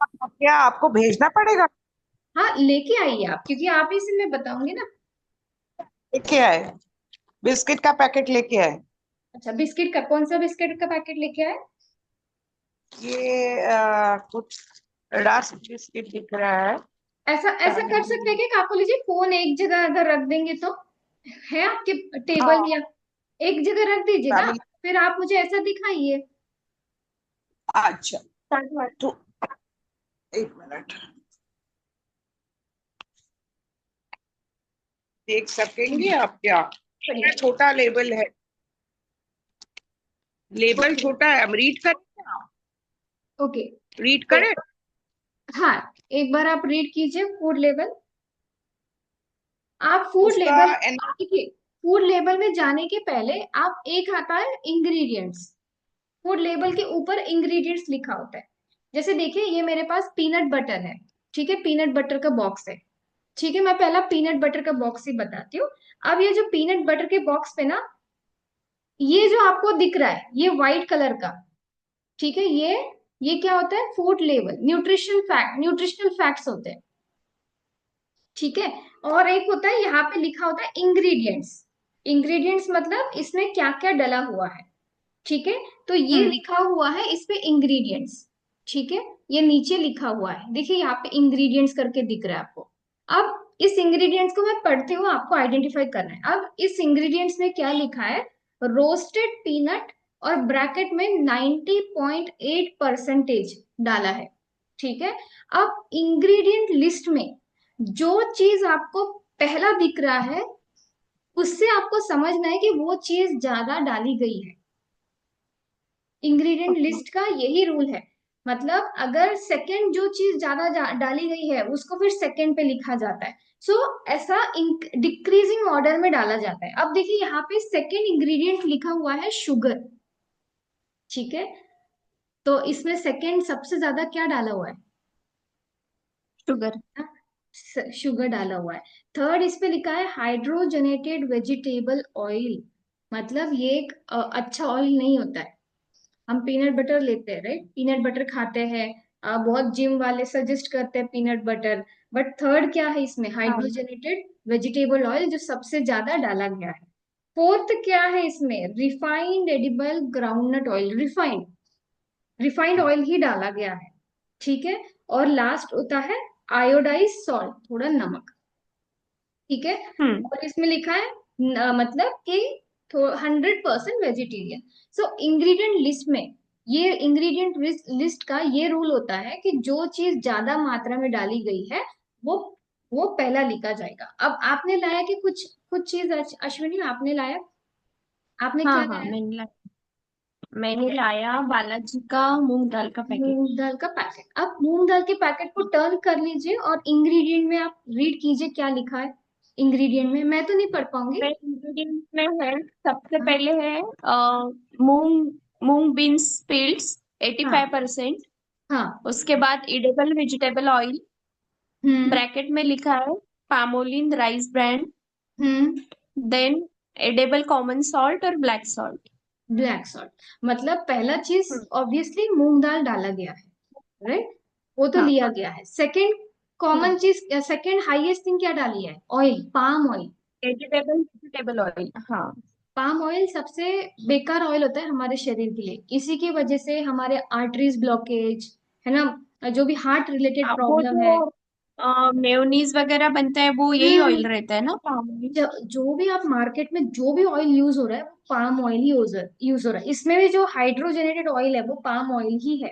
अब क्या आपको भेजना पड़ेगा? हाँ, लेके आइए आप, क्योंकि आप ही से मैं बताऊंगी ना। लेके आए? बिस्किट का पैकेट लेके आए? अच्छा, बिस्किट का कौन सा बिस्किट का पैकेट लेके आए? ये कुछ रस्क बिस्किट दिख रहा है। ऐसा ऐसा कर सकते हैं फैमिली। कि आप लीजिए, फोन एक जगह अगर रख देंगे तो है आपके टेबल, हाँ। या एक जगह रख दीजिएगा, फैमिली। फिर आप मुझे ऐसा दिखाइए। अच्छा। तो एक मिनट। देख सकेंगे आप क्या? बढ़िया। छोटा लेबल है। लेबल छोटा है, हम रीड करें क्या? ओके। रीड तो करें? हाँ, एक बार आप रीड कीजिए फूड लेबल। आप फूड उसका लेबल, देखिए, फूड लेबल में जाने के पहले आप, एक आता है इंग्रेडिएंट्स। फूड लेबल के ऊपर इंग्रेडिएंट्स लिखा होता है। जैसे देखिए, ये मेरे पास पीनट बटर है। ठीक है, पीनट बटर का बॉक्स है। ठीक है, मैं पहला पीनट बटर का बॉक्स ही बताती हूँ। अब ये जो पीनट बटर के बॉक्स पे ना, ये जो आपको दिख रहा है, ये व्हाइट कलर का, ठीक है, ये क्या होता है? फूड लेबल, न्यूट्रिशनल फैक्ट्स होते हैं। ठीक है। और एक होता है, यहाँ पे लिखा होता है इंग्रेडिएंट्स। इंग्रेडिएंट्स मतलब इसमें क्या क्या डला हुआ है। ठीक है। तो ये हम्म। लिखा हुआ है इस पे इंग्रेडिएंट्स। ठीक है। ये नीचे लिखा हुआ है, देखिए यहाँ पे इंग्रेडिएंट्स करके दिख रहा है आपको। अब इस इंग्रेडिएंट्स को मैं पढ़ती हूँ, आपको आइडेंटिफाई करना है। अब इस इंग्रेडिएंट्स में क्या लिखा है? रोस्टेड पीनट, और ब्रैकेट में 90.8% डाला है। ठीक है। अब इंग्रेडिएंट लिस्ट में जो चीज आपको पहला दिख रहा है, उससे आपको समझना है कि वो चीज ज्यादा डाली गई है। Ingredient okay. लिस्ट का यही रूल है। मतलब अगर सेकंड जो चीज ज्यादा डाली गई है, उसको फिर सेकंड पे लिखा जाता है। सो ऐसा डिक्रीजिंग ऑर्डर में डाला जाता है। अब देखिए, यहाँ पे सेकंड इंग्रेडिएंट लिखा हुआ है शुगर। ठीक है। तो इसमें सेकंड सबसे ज्यादा क्या डाला हुआ है? शुगर। शुगर डाला हुआ है। थर्ड इस पे लिखा है हाइड्रोजनेटेड वेजिटेबल ऑयल। मतलब ये एक अच्छा ऑयल नहीं होता है। हम पीनट बटर लेते हैं, राइट? पीनट बटर खाते हैं। बहुत जिम वाले सजेस्ट करते हैं पीनट बटर। बट थर्ड क्या है इसमें? हाँ। हाइड्रोजनेटेड वेजिटेबल ऑयल, जो सबसे ज्यादा डाला गया है। फोर्थ क्या है इसमें? Refined edible groundnut oil. Refined refined oil ही डाला गया है। ठीक है। और लास्ट होता है आयोडाइज सॉल्ट, थोड़ा नमक। ठीक है। हम्म। और इसमें लिखा है मतलब कि 100% वेजिटेरियन। सो इंग्रेडिएंट लिस्ट में, ये इंग्रेडिएंट लिस्ट का ये रूल होता है कि जो चीज ज्यादा मात्रा में डाली गई है, वो वो पहला लिखा जाएगा। अब आपने लाया कि कुछ कुछ चीज, अश्विनी आपने लाया, आपने हाँ क्या हाँ, लाया? मैंने लाया बालाजी का मूंग दाल का पैकेट। मूंग दाल का पैकेट। अब मूंग दाल के पैकेट को टर्न कर लीजिए, और इंग्रेडिएंट में आप रीड कीजिए क्या लिखा है। इंग्रेडिएंट में मैं तो नहीं पढ़ पाऊंगी। मैं इंग्रेडिएंट्स में है, सबसे हाँ। पहले है मूंग मूंग बीन्स फील्ड्स हाँ। 85%। हाँ। उसके बाद इडेबल वेजिटेबल ऑयल, हम्म। ब्रैकेट में लिखा है पामोलिन राइस ब्रांड। हम्म। देन एडेबल कॉमन सॉल्ट और ब्लैक सॉल्ट। Black salt. मतलब पहला चीज ऑब्वियसली मूंग दाल डाला गया है, राइट? वो तो हाँ। लिया गया है। सेकंड कॉमन चीज, सेकंड हाईएस्ट थिंग क्या डाली है? Oil, palm oil. Edible vegetable oil, हाँ। पाम ऑयल सबसे बेकार ऑयल होता है हमारे शरीर के लिए। इसी की वजह से हमारे आर्टरीज ब्लॉकेज, है ना, जो भी हार्ट रिलेटेड वो प्रॉब्लम है। जो मेयोनीज वगैरह बनता है वो यही हम्म। ऑयल रहता है ना, पाम ऑयल। जो भी आप मार्केट में जो भी ऑयल यूज हो रहा है, वो पाम ऑयल ही यूज हो रहा है। इसमें भी जो हाइड्रोजनेटेड ऑयल है, वो पाम ऑयल ही है।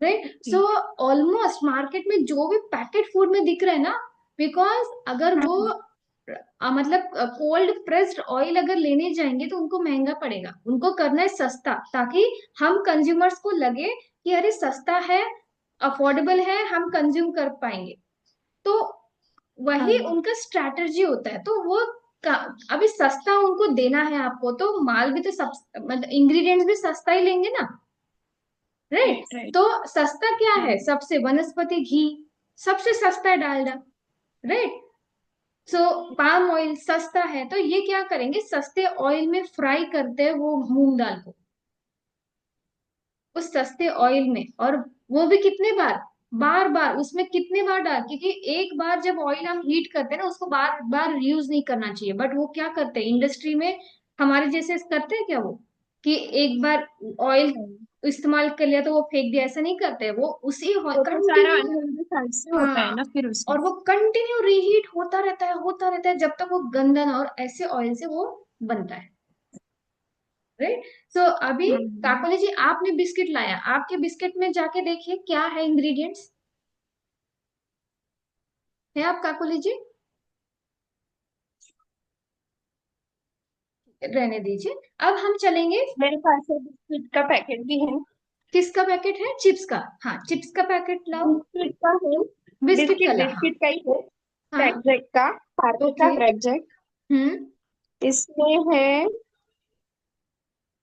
राइट। सो ऑलमोस्ट मार्केट में जो भी पैकेट फूड में दिख रहा है ना, बिकॉज अगर वो मतलब कोल्ड प्रेस्ड ऑयल अगर लेने जाएंगे तो उनको महंगा पड़ेगा। उनको करना है सस्ता, ताकि हम कंज्यूमर्स को लगे कि अरे सस्ता है, अफोर्डेबल है, हम कंज्यूम कर पाएंगे। तो वही हाँ। उनका स्ट्रैटेजी होता है। तो वो अभी सस्ता उनको देना है आपको, तो माल भी तो सब, मतलब इंग्रेडिएंट्स भी सस्ता ही लेंगे ना, राइट? Right right. तो सस्ता क्या हाँ। है? सबसे वनस्पति घी, सबसे सस्ता है डालडा, राइट? सो पाम ऑयल सस्ता है, तो ये क्या करेंगे? सस्ते ऑयल में फ्राई करते हैं वो मूंग दाल को, उस सस्ते ऑयल में। और वो भी कितने बार, बार बार उसमें कितने बार डाल, क्योंकि एक बार जब ऑयल हम हीट करते हैं ना उसको बार बार यूज नहीं करना चाहिए, बट वो क्या करते हैं इंडस्ट्री में, हमारे जैसे करते हैं क्या वो, कि एक बार ऑयल हम्म। इस्तेमाल कर लिया तो वो फेंक दिया, ऐसा नहीं करते, वो उसी वो तो सारा कंटिन्यू। अनहेल्दी फैट से होता है हाँ, ना फिर उसमें। और वो कंटिन्यू रीहीट होता रहता है, होता रहता है, जब तक वो गंदा ना, और ऐसे ऑयल से वो बनता है, राइट। सो अभी हम्म। काकोली जी आपने बिस्किट लाया, आपके बिस्किट में जाके देखिए क्या है इंग्रेडिएंट्स, है आप काकोली जी, रहने दीजिए। अब हम चलेंगे, मेरे पास एक बिस्किट का पैकेट भी है। किसका पैकेट है, चिप्स का, हाँ चिप्स का पैकेट लाओ, बिस्किट का है। बिस्किट का बिस्किट ला, हाँ बिस्किट का ही है। हाँ, क्रैकजैक का, पार्ले का ओके, क्रैकजैक। हम्म, इसमें है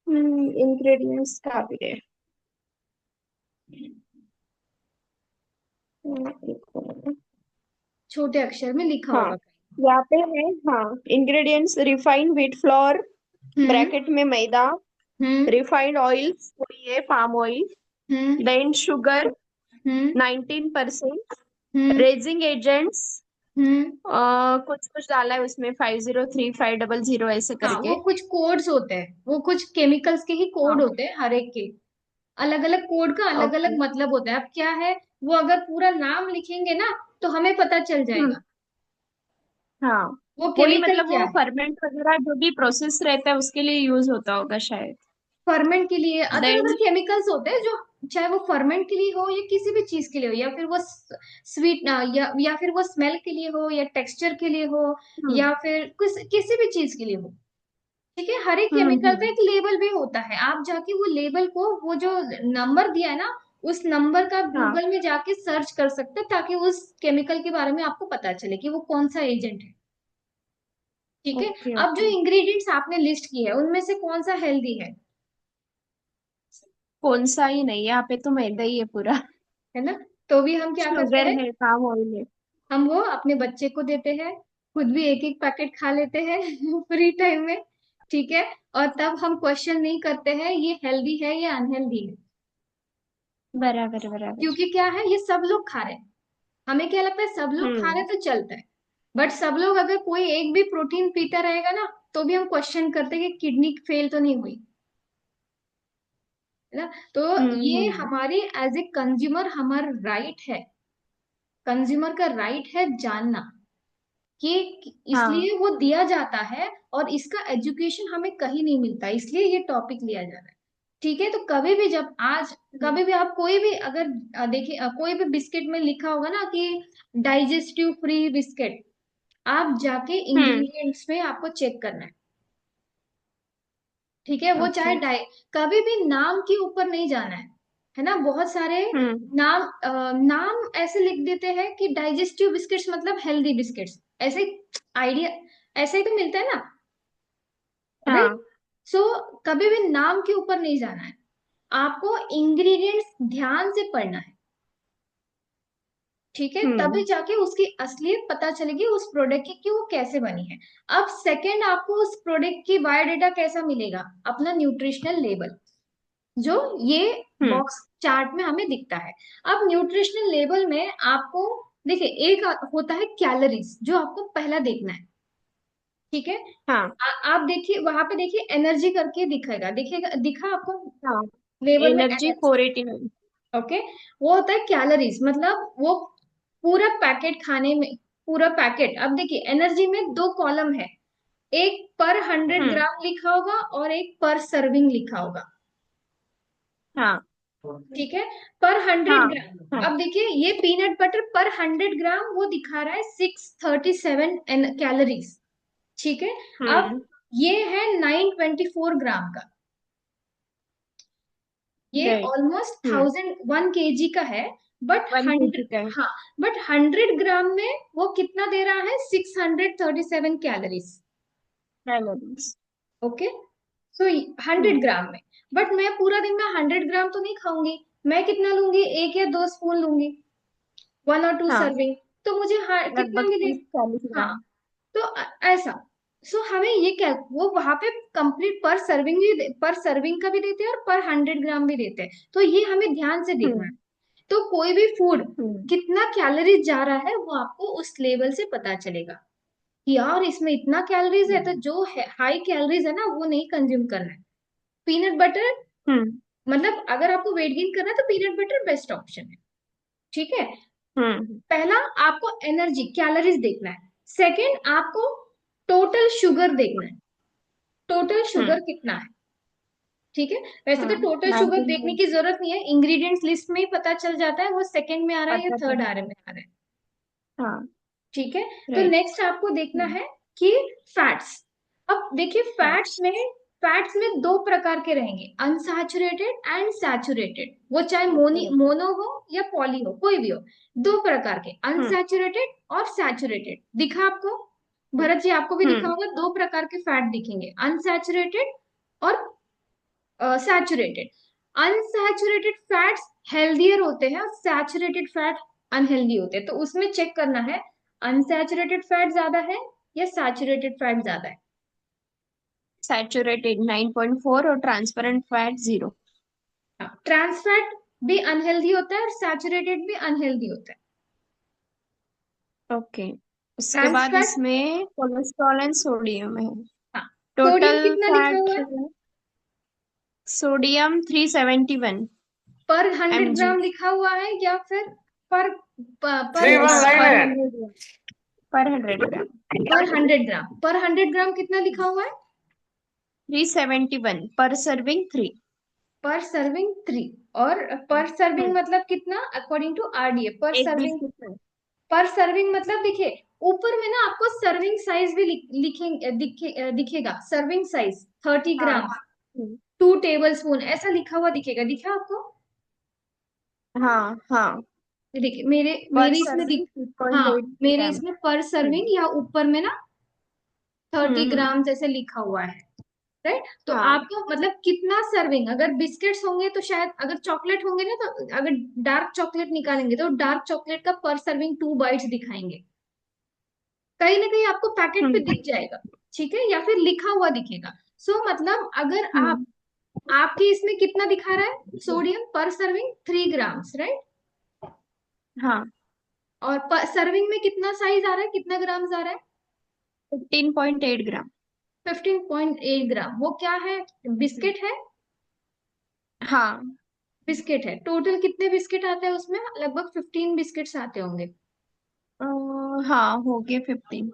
इंग्रेडिएंट्स का भी है। एक मिनट। छोटे अक्षर में लिखा हाँ, होगा, यहाँ पे है। हाँ, इंग्रेडिएंट्स: रिफाइंड व्हीट फ्लोर, हम्म, ब्रैकेट में मैदा, हम्म, रिफाइंड ऑयल थोड़ी है, पाम ऑयल, हम्म, देन शुगर हम्म, 19%, हम्म, रेजिंग एजेंट्स हम्म, कुछ कुछ डाला है उसमें, 503500 ऐसे हाँ वो करके। कुछ कोड्स होते हैं, वो कुछ केमिकल्स के ही कोड हाँ। होते हैं, हर एक के अलग अलग कोड का अलग ओके। अलग मतलब होता है। अब क्या है, वो अगर पूरा नाम लिखेंगे ना तो हमें पता चल हम्म। जाएगा हाँ, वो वही केमिकल मतलब क्या वो है। फर्मेंट वगैरह जो भी प्रोसेस रहता है उसके लिए यूज होता होगा शायद। फर्मेंट के लिए अदर देन। अदर केमिकल्स होते हैं जो, चाहे वो फर्मेंट के लिए हो या किसी भी चीज के लिए हो, या फिर वो स्वीट या फिर वो स्मेल के लिए हो या टेक्सचर के लिए हो, हम्म। या फिर किसी भी चीज के लिए हो, ठीक है। हर एक केमिकल का हम्म। एक लेबल भी होता है, आप जाके वो लेबल को, वो जो नंबर दिया है ना, उस नंबर का हाँ। गूगल में जाके सर्च कर सकते हैं, ताकि उस केमिकल के बारे में आपको पता चले कि वो कौन सा एजेंट है, ठीक है। ओके अब जो ओके। इंग्रेडिएंट्स आपने लिस्ट की है उनमें से कौन सा हेल्दी कौन सा ही नहीं, यहाँ पे तो मैदा ही है पूरा। है ना, तो भी हम क्या करते शुगर हैं, है, पाम ऑयल है। हम वो अपने बच्चे को देते हैं, खुद भी एक एक पैकेट खा लेते हैं फ्री टाइम में, ठीक है। और तब हम क्वेश्चन नहीं करते हैं ये हेल्दी है या अनहेल्दी है, बराबर बराबर। क्योंकि क्या है ये सब लोग खा रहे हैं, हमें क्या लगता है सब लोग खा रहे हम्म। हैं तो चलता है, बट सब लोग अगर कोई एक भी प्रोटीन पीता रहेगा ना तो भी हम क्वेश्चन करते हैं कि किडनी फेल तो नहीं हुई, है ना। तो ये हम्म। हमारी एज ए कंज्यूमर हमारा राइट है, कंज्यूमर का राइट है जानना, कि हाँ। इसलिए वो दिया जाता है, और इसका एजुकेशन हमें कहीं नहीं मिलता, इसलिए ये टॉपिक लिया जा रहा है, ठीक है। तो कभी भी जब आज कभी भी आप कोई भी अगर देखिए कोई भी बिस्किट में लिखा होगा ना कि डाइजेस्टिव फ्री बिस्किट, आप जाके हम्म। इंग्रेडिएंट्स पे आपको चेक करना है, ठीक है। वो चाहे ओके। कभी भी नाम के ऊपर नहीं जाना है ना, बहुत सारे हम्म। नाम ऐसे लिख देते हैं कि डाइजेस्टिव बिस्किट्स मतलब हेल्दी बिस्किट्स, ऐसे आइडिया, ऐसे ही तो मिलता है ना, राइट। हाँ। सो कभी भी नाम के ऊपर नहीं जाना है, आपको इंग्रेडिएंट्स ध्यान से पढ़ना है, ठीक है, तभी हम्म। जाके उसकी असलियत पता चलेगी उस प्रोडक्ट की कि वो कैसे बनी है। अब सेकंड, आपको उस प्रोडक्ट की बायोडाटा कैसा मिलेगा, अपना न्यूट्रिशनल लेबल, जो ये हम्म। बॉक्स चार्ट में हमें दिखता है। अब न्यूट्रिशनल लेबल में आपको देखिए एक होता है कैलोरीज, जो आपको पहला देखना है, ठीक है। हाँ। आप देखिए वहां पे, देखिए एनर्जी करके दिखेगा, दिखेगा, दिखा आपको हाँ। लेबल में एनर्जी एनर्जी, 489। ओके। वो होता है कैलोरीज, मतलब वो पूरा पैकेट खाने में, पूरा पैकेट। अब देखिए एनर्जी में दो कॉलम है, एक पर 100 हम्म। ग्राम लिखा होगा और एक पर सर्विंग लिखा होगा, हाँ। ठीक है, पर हंड्रेड हाँ। ग्राम हाँ। अब देखिए ये पीनट बटर पर 100 ग्राम वो दिखा रहा है 637 कैलोरीज, ठीक है। अब हम्म। ये है 924 ग्राम का, ये राइट। ऑलमोस्ट हम्म। 1001 केजी का है, बट 1 kg 100, का है। हाँ, बट 100 ग्राम में वो कितना दे रहा है, 637 कैलोरीज, कैलोरीज। ओके। सो 100 ग्राम में, बट मैं पूरा दिन में 100 ग्राम तो नहीं खाऊंगी, मैं कितना लूंगी, एक या दो स्पून लूंगी, 1 और 2 हाँ, सर्विंग, तो मुझे कितना लगभग मिले, 30 40 ग्राम। हाँ। तो ऐसा, सो हमें ये क्या, वो वहां पे कंप्लीट पर सर्विंग भी पर सर्विंग का भी देते हैं और पर 100 ग्राम भी देते हैं, तो ये हमें ध्यान से देखना है, हम्म। तो कोई भी फूड हम्म। कितना कैलोरीज जा रहा है वो आपको उस लेवल से पता चलेगा कि यार इसमें इतना कैलोरीज है, तो जो हाई कैलोरीज है ना वो नहीं कंज्यूम करना है। पीनट बटर, हम्म। मतलब अगर आपको वेट गेन करना है तो पीनट बटर बेस्ट ऑप्शन है। ठीक है। हम्म। पहला, आपको एनर्जी कैलोरीज देखना है। सेकंड, आपको टोटल शुगर देखना है, टोटल शुगर हम्म। कितना है। ठीक है। वैसे तो हाँ, टोटल शुगर देखने 19 की जरूरत नहीं है, इंग्रेडिएंट्स लिस्ट में ही पता चल जाता है वो सेकंड में आ रहा है या पता थर्ड चल। आ रहा में आ रहा है। हाँ। ठीक है। तो राइट। नेक्स्ट आपको देखना है कि फैट्स। अब देखिए फैट्स। फैट्स में दो प्रकार के रहेंगे, अनसैचुरेटेड एंड सैचुरेटेड। वो चाहे मोनो हो या पॉली हो, कोई भी हो। दो प्रकार के, हम्म। अनसैचुरेटेड और सैचुरेटेड। दिखा आपको? भरत जी आपको भी दिखा हम्म। होगा, दो प्रकार के फैट दिखेंगे, अनसैचुरेटेड और सैचुरेटेड। अनसैचुरेटेड फैट्स हेल्दियर होते हैं और सैचुरेटेड फैट अनहेल्दी होते हैं, तो उसमें चेक करना है अनसैचुरेटेड फैट ज्यादा है या सैचुरेटेड फैट ज्यादा है। सैचुरेटेड 9.4 और ट्रांसपेरेंट फैट 0। ट्रांस फैट भी अनहेल्दी होता है और सैचुरेटेड भी अनहेल्दी होता है। ओके। उसके ट्रांस बाद फैट, इसमें कोलेस्ट्रॉल एंड सोडियम है। हाँ, सोडियम टोटल कितना लिखा हुआ फैट है? है सोडियम 371 पर 100 ग्राम mg। लिखा हुआ है या फिर पर पर थ्री वन नाइन पर है। 100 ग्राम। पर 100 ग्राम। पर 100 ग्राम, पर 100 ग्राम कितना लिखा हुआ है? 371 पर सर्विंग 3। पर सर्विंग 3। और पर सर्विंग मतलब कितना अकॉर्डिंग टू आरडीए पर एक सर्विंग? बिस्किट है। पर सर्विंग मतलब देखिए ऊपर में ना आपको सर्विंग साइज भी दिखेगा, सर्विंग साइज 30 ग्राम, हाँ। हम्म। 2 टेबल स्पून ऐसा लिखा हुआ दिखेगा, दिखा आपको? हाँ। हाँ। देखिए मेरे पर मेरे इसमें सर्विंग दिख, थ्री पॉइंट हाँ, एट मेरे ग्राम इसमें पर सर्विंग या ऊपर में ना 30 ग्राम जैसे लिखा हुआ है। राइट। तो हाँ। आपको मतलब कितना सर्विंग, अगर बिस्किट्स होंगे तो शायद, अगर चॉकलेट होंगे ना तो अगर डार्क चॉकलेट निकालेंगे तो डार्क चॉकलेट का पर सर्विंग 2 बाइट्स दिखाएंगे, कहीं ना कहीं आपको पैकेट पे हम्म। दिख जाएगा। ठीक है, या फिर लिखा हुआ दिखेगा। सो मतलब अगर आप, हम्म। आपके इसमें कितना दिखा रहा है सोडियम पर सर्विंग 3 ग्राम्स, राइट। हाँ। और सर्विंग में कितना साइज आ रहा है, कितना ग्राम्स आ रहा है? 15.8 ग्राम। 15.8 ग्राम। वो क्या है? बिस्किट है। हाँ। बिस्किट है। टोटल कितने बिस्किट आते हैं उसमें? लगभग 15 बिस्किट्स आते होंगे। अ, हाँ, हो गए 15।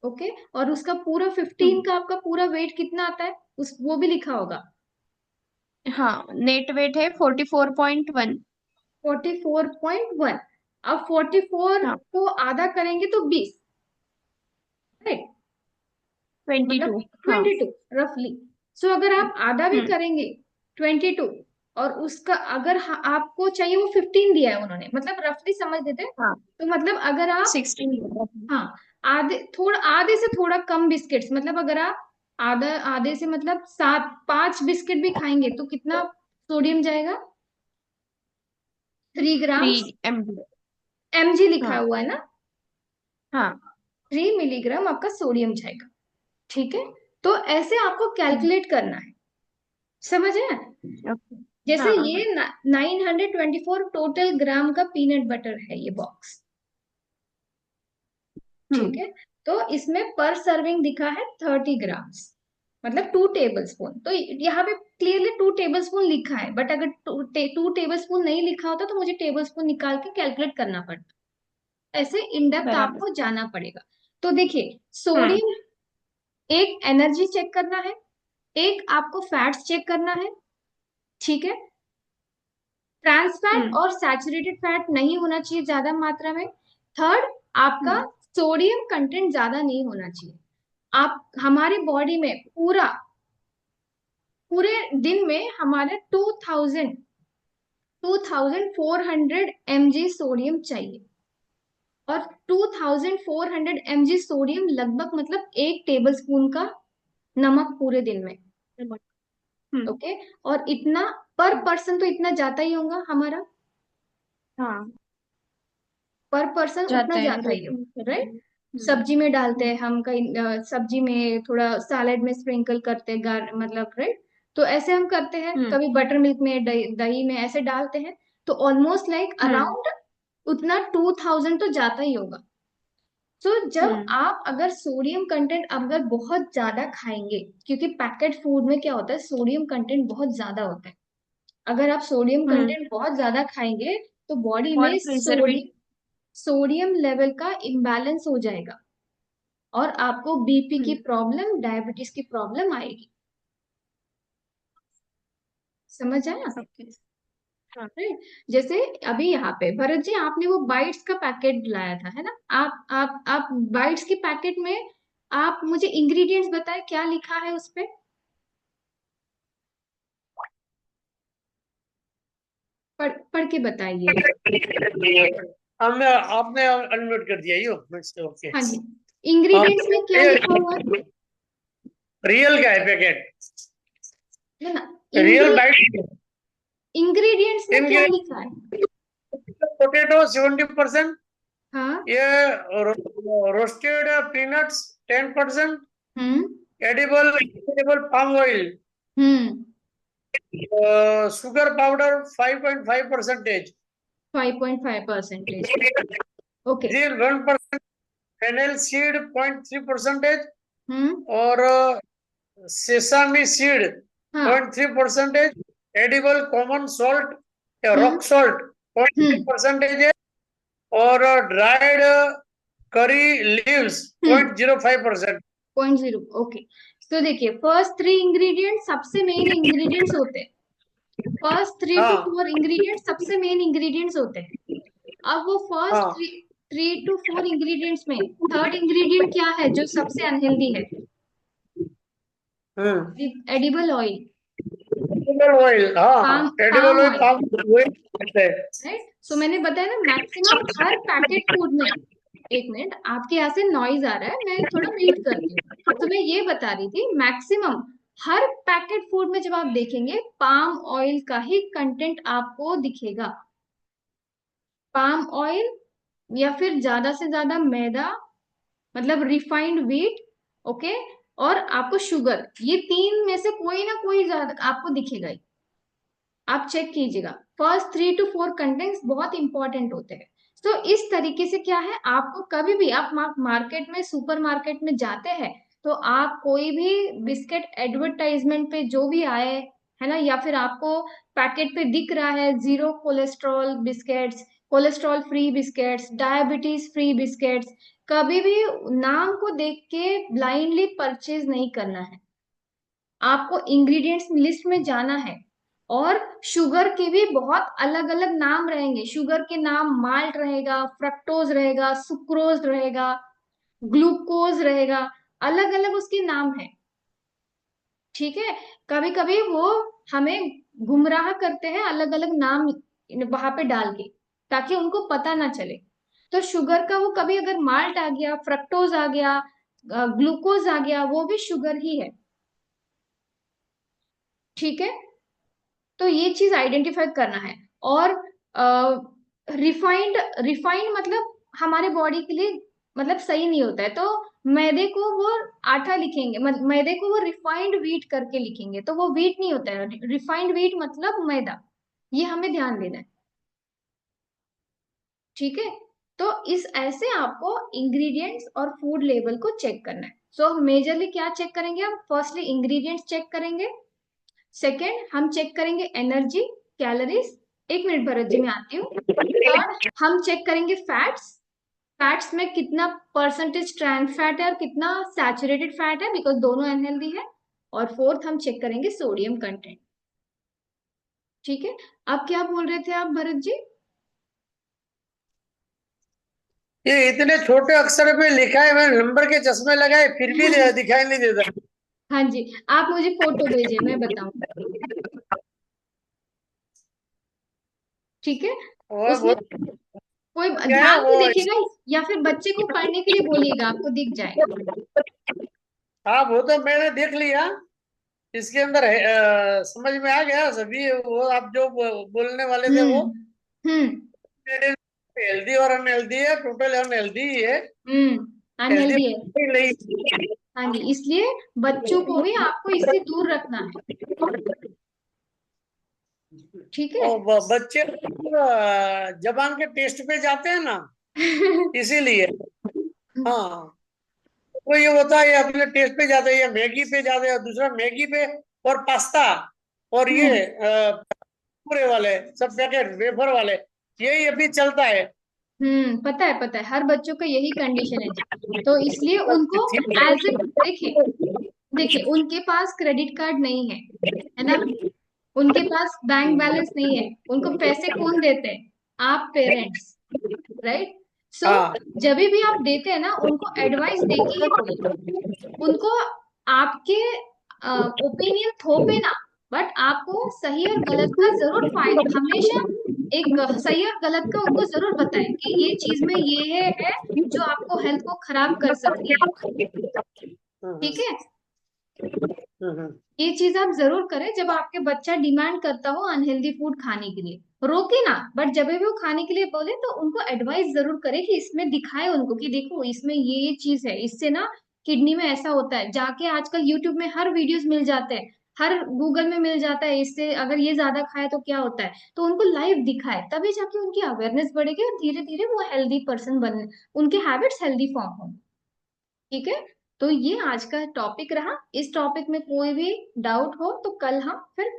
ओके। और उसका पूरा 15 का आपका पूरा वेट कितना आता है, उस वो भी लिखा होगा। हाँ, नेट वेट है 44.1। 44.1। अब 44 हाँ। को आधा करेंगे तो 20, राइट। मतलब 22। हाँ। 22 रफली। सो अगर आप आधा भी हम्म। करेंगे 22, और उसका अगर आपको चाहिए, वो 15 दिया है उन्होंने, मतलब रफली समझ लेते हैं। हाँ, तो मतलब अगर आप, 16। हाँ, आधे से थोड़ा कम बिस्किट्स, मतलब अगर आप आधा, आधे से मतलब 5 बिस्किट भी खाएंगे तो कितना सोडियम जाएगा? 3 ग्राम्स 3 mg। एमजी लिखा हाँ। हुआ है ना। हाँ। 3 मिलीग्राम आपका सोडियम जाएगा। ठीक है। तो ऐसे आपको कैलकुलेट करना है, समझे? ओके। जैसे हाँ। ये 924 टोटल ग्राम का पीनट बटर है ये बॉक्स। ठीक हम्म। है। तो इसमें पर सर्विंग दिखा है 30 ग्राम्स, मतलब 2 टेबल स्पून। तो यहाँ पे क्लियरली 2 टेबल स्पून लिखा है, बट अगर 2 टेबल स्पून नहीं लिखा होता तो मुझे टेबल स्पून निकाल के कैलकुलेट करना पड़ता। ऐसे इन डेप्थ बराबर। आपको जाना पड़ेगा। तो देखिए, हम्म। सोडियम, एक एनर्जी चेक करना है, एक आपको फैट्स चेक करना है। ठीक है। ट्रांस फैट हम्म। और सैचुरेटेड फैट नहीं होना चाहिए ज्यादा मात्रा में। थर्ड, आपका हम्म। सोडियम कंटेंट ज्यादा नहीं होना चाहिए। आप, हमारे बॉडी में पूरे दिन में हमारे 2400 mg सोडियम चाहिए। और 2400 mg सोडियम लगभग मतलब 1 टेबल स्पून का नमक पूरे दिन में। हम्म। ओके। और इतना पर पर्सन तो इतना जाता ही होगा हमारा, हाँ, पर पर्सन उतना जाता है जाता ही रोटी होगा, राइट। सब्जी। सब्जी में डालते हम्म। हैं हम, कहीं सब्जी में थोड़ा सैलेड में स्प्रिंकल करते हैं, गार मतलब, राइट। तो ऐसे हम करते हैं, हम्म। कभी बटर मिल्क में, दही में ऐसे डालते हैं। तो ऑलमोस्ट लाइक हम्म। अराउंड उतना 2000 तो जाता ही होगा। तो जब हम्म। आप अगर सोडियम कंटेंट अगर बहुत ज्यादा खाएंगे, क्योंकि पैकेट फूड में क्या होता है, सोडियम कंटेंट बहुत ज्यादा होता है। अगर आप सोडियम हम्म। कंटेंट बहुत ज्यादा खाएंगे तो बॉडी और में प्रिजर्वेटिव। सोडियम लेवल का इम्बैलेंस हो जाएगा और आपको बीपी की हम्म। प्रॉब्लम, डायबिटीज की प्रॉब्लम आएगी। समझ आया? ओके। हाँ। राइट। जैसे अभी यहाँ पे भरत जी, आपने वो बाइट्स का पैकेट लाया था, है ना? आप बाइट्स के पैकेट में आप मुझे इंग्रेडिएंट्स बताएं, क्या लिखा है उस पे? पढ़ के बताइए। हमने आपने अनम्यूट कर दिया यो। ओके। हाँ जी। हाँ, इंग्रेडिएंट्स में क्या ये लिखा हुआ है? रियल का है पैकेट। है ना? Real bite. इंग्रेडिएंट्स में क्या इनके लिखा है? पोटैटो 70%, हाँ। ये रोस्टेड पीनट्स 10%, हम्म। एडिबल पाम ऑयल, हम्म। Sugar powder 5.5%, 5.5%। Okay. Green 1%, fennel seed 0.3%, हम्म। और सेसामी सीड हाँ। 0.3%, एडिबल कॉमन सॉल्ट या हम्म। रॉक सॉल्ट हम्म। 0.3% है, और ड्राइड करी लीव्स हम्म। 0.05%। 0.0। ओके। तो देखिए, फर्स्ट थ्री इंग्रेडिएंट सबसे मेन इंग्रेडिएंट्स होते हैं। फर्स्ट 3 to 4 हाँ इंग्रेडिएंट सबसे मेन इंग्रेडिएंट्स होते हैं। अब वो फर्स्ट हाँ। 3 to 4 इंग्रेडिएंट्स में थर्ड इंग्रेडिएंट क्या है जो सबसे अनहेल्दी है? हम्म। Edible oil. Edible oil, palm हाँ, edible palm oil, oil. Palm oil है। राइट। सो मैंने बताया ना, मैक्सिमम हर पैकेट फूड में, एक मिनट, आपके यहाँ से नॉइज आ रहा है, मैं थोड़ा म्यूट करती हूँ। तो मैं ये बता रही थी, मैक्सिमम हर पैकेट फूड में जब आप देखेंगे पाम ऑयल का ही कंटेंट आपको दिखेगा। पाम ऑयल या फिर ज्यादा से ज्यादा मैदा, मतलब रिफाइंड व्हीट। ओके। और आपको शुगर, ये तीन में से कोई ना कोई ज्यादा आपको दिखेगा ही। आप चेक कीजिएगा, फर्स्ट 3 to 4 कंटेंट्स बहुत इंपॉर्टेंट होते हैं। तो इस तरीके से क्या है, आपको कभी भी आप मार्केट में, सुपर मार्केट में जाते हैं, तो आप कोई भी बिस्किट एडवर्टाइजमेंट पे जो भी आए, है ना, या फिर आपको पैकेट पे दिख रहा है zero cholesterol biscuits, cholesterol free biscuits, diabetes free biscuits, कभी भी नाम को देख के ब्लाइंडली परचेज नहीं करना है। आपको इंग्रेडिएंट्स लिस्ट में जाना है। और शुगर के भी बहुत अलग अलग नाम रहेंगे। शुगर के नाम माल्ट रहेगा, फ्रक्टोज रहेगा, सुक्रोज रहेगा, ग्लूकोज रहेगा, अलग अलग उसके नाम है। ठीक है। कभी कभी वो हमें गुमराह करते हैं अलग अलग नाम वहां पे डाल के, ताकि उनको पता ना चले। तो शुगर का वो कभी अगर माल्ट आ गया, फ्रक्टोज आ गया, ग्लूकोज आ गया, वो भी शुगर ही है। ठीक है। तो ये चीज आइडेंटिफाई करना है। और रिफाइंड रिफाइंड मतलब हमारे बॉडी के लिए मतलब सही नहीं होता है। तो मैदे को वो आटा लिखेंगे, मैदे को वो रिफाइंड व्हीट करके लिखेंगे, तो वो व्हीट नहीं होता है। रिफाइंड व्हीट मतलब मैदा। ये हमें ध्यान देना है। ठीक है। तो इस ऐसे आपको इंग्रेडिएंट्स और फूड लेबल को चेक करना है। सो मेजरली क्या चेक करेंगे हम? फर्स्टली इंग्रेडिएंट्स चेक करेंगे। सेकेंड, हम चेक करेंगे एनर्जी, कैलोरीज। एक मिनट भरत जी, मैं आती हूँ। थर्ड, हम चेक करेंगे फैट्स। फैट्स में कितना परसेंटेज ट्रांस फैट है और कितना सैचुरेटेड फैट है, बिकॉज दोनों अनहेल्दी है। और फोर्थ, हम चेक करेंगे सोडियम कंटेंट। ठीक है। अब क्या बोल रहे थे आप भरत जी? ये इतने छोटे अक्षर पे लिखा है, मैंने नंबर के चश्मे लगाए फिर भी दिखाई नहीं देता। हाँ जी। आप मुझे फोटो भेजिए, मैं बताऊंगी। ठीक है। और उसमें वो कोई क्या है ध्यान वो। से देखिएगा, या फिर बच्चे को पढ़ने के लिए बोलिएगा, आपको दिख जाएगा। हाँ, वो तो मैंने देख लिया। इसके अंदर है, समझ में आ गया सभी। वो आप जो बोलने वाले थे वो हम्म। हम्म। हेल्दी और अनहेल्दी है, टोटल अनहेल्दी ही है। हेल्दी अनहेल्दी है। नहीं। हाँ जी, इसलिए बच्चों को भी आपको इससे दूर रखना है। ठीक है। और बच्चे जबान के टेस्ट पे जाते हैं ना, इसीलिए। हाँ, तो ये होता है, ये अपने टेस्ट पे जाते हैं, ये मैगी पे जाते हैं, और दूसरा मैगी पे और पास्ता, और ये हम्म। पूरे वाले सब पैकेट वेफर वाले, यही अभी चलता है। पता है हर बच्चों का यही कंडीशन है जी। तो इसलिए उनको एज ए, देखिए देखिए उनके पास क्रेडिट कार्ड नहीं है ना, उनके पास बैंक बैलेंस नहीं है, उनको पैसे कौन देते हैं? आप पेरेंट्स, राइट। सो हाँ, जब भी आप देते हैं ना, उनको एडवाइस देके ही दो, उनको आपके ओपिनियन थोपे ना, बट आपको सही और गलत का जरूर फायदा, हमेशा एक सही और गलत का उनको जरूर बताएं कि ये चीज में ये है जो आपको हेल्थ को खराब कर सकती है। हम्म, ठीक है, हम्म, ये चीज आप जरूर करें जब आपके बच्चा डिमांड करता हो अनहेल्दी फूड खाने के लिए, रोके ना, बट जब भी वो खाने के लिए बोले तो उनको एडवाइस जरूर करें कि इसमें दिखाए उनको कि देखो इसमें ये चीज है, इससे ना किडनी में ऐसा होता है, जाके आजकल यूट्यूब में हर वीडियोस मिल जाते हैं, हर गूगल में मिल जाता है, इससे अगर ये ज्यादा खाए तो क्या होता है, तो उनको लाइव दिखाए, तभी जाके उनकी अवेयरनेस बढ़ेगी और धीरे धीरे वो हेल्दी पर्सन बने, उनके हैबिट्स हेल्दी फॉर्म हो। ठीक है, तो ये आज का टॉपिक रहा, इस टॉपिक में कोई भी डाउट हो तो कल हम फिर